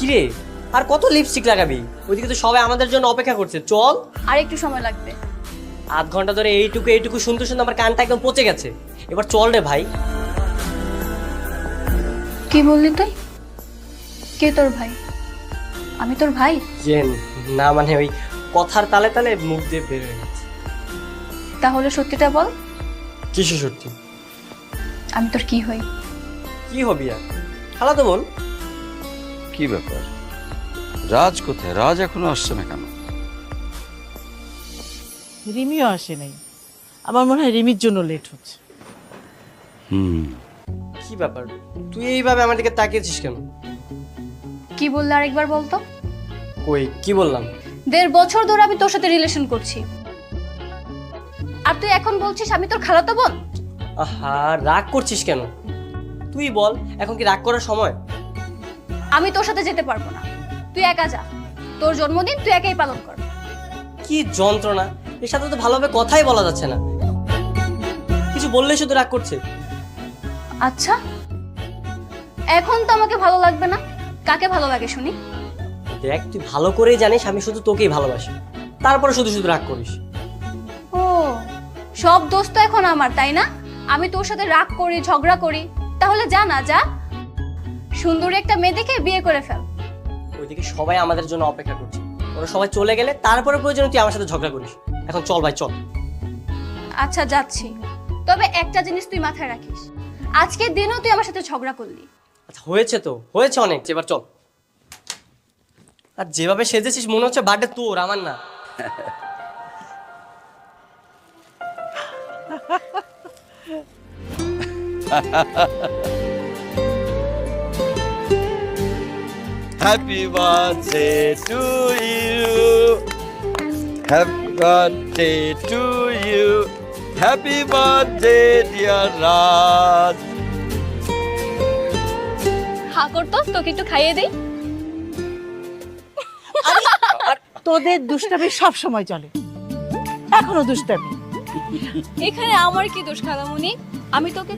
কিরে, আর কত লিপস্টিক লাগাবি? ওইদিকে তো সবাই আমাদের জন্য অপেক্ষা করছে, চল। আর একটু সময় লাগবে। আধ ঘন্টা ধরে এইটুকু এইটুকু শুনতে শুনতে আমার কানটা একদম পচে গেছে। এবার চল রে ভাই। কি বললি তুই? কে তোর ভাই? আমি তোর ভাই? যে না মানে ওই কথার তালে তালে মুখ দিয়ে বের হয়ে গেছে। তাহলে সত্যিটা বল, কিসে সত্যি? আমি তোর কি হই? কি হবি আর? খালাতো বোন। কি ব্যাপার, রাজ কোথায়? রাজ এখনো আসছে না কেন? রিমিও আসে নাই। আমার মনে হয় রিমির জন্য লেট হচ্ছে। কি ব্যাপার, তুই এইভাবে আমার দিকে তাকিয়েছিস কেন? কি বললে আরেকবার বলতো? কই কি বললাম? 1.5 বছর ধরে আমি তোর সাথে রিলেশন করছি, আর তুই এখন বলছিস আমি তোর খালাতো বোন? আহা, রাগ করছিস কেন? তুই বল, এখন কি রাগ করার সময়? আমি তোর সাথে যেতে পারবো না, তুই একা যা। তোর জন্মদিন তুই একাই পালন কর। কি যন্ত্রণা, এর সাথে তো ভালোভাবে কথাই বলা যাচ্ছে না। কিছু বললেই শুধু রাগ করছে। আচ্ছা, এখন তো আমাকে ভালো লাগবে না, কাকে ভালো লাগে শুনি? দেখ, তুই ভালো করেই জানিস আমি শুধু তোকেই ভালোবাসি, তারপরে শুধু শুধু রাগ করিস। ও, সব দোষ তো এখন আমার, তাই না? আমি তোর সাথে রাগ করি, ঝগড়া করি। তাহলে যা না, যা সুন্দরী একটা মেয়ে দেখে বিয়ে করে ফেল। ওইদিকে সবাই আমাদের জন্য অপেক্ষা করছে, ওরা সবাই চলে গেলে তারপরে প্রয়োজনে তুই আমার সাথে ঝগড়া করিস। এখন চল ভাই, চল। আচ্ছা যাচ্ছি, তবে একটা জিনিস তুই মাথায় রাখিস, আজকের দিনও তুই আমার সাথে ঝগড়া করলি। আচ্ছা হয়েছে তো, হয়েছে অনেক, এবার চল। আর যেভাবে সেজেছিস মনে হচ্ছে বার্থডে তোর, আমার না। Happy birthday to you, happy birthday to you, happy birthday dear Raj. হা করতো, তোকে একটু খাইয়ে দেই। তোদের দুষ্টামি সব সময় চলে, এখনো দুষ্টামি। এখানে আমার কি দোষ খালামুনি? আমি তোকে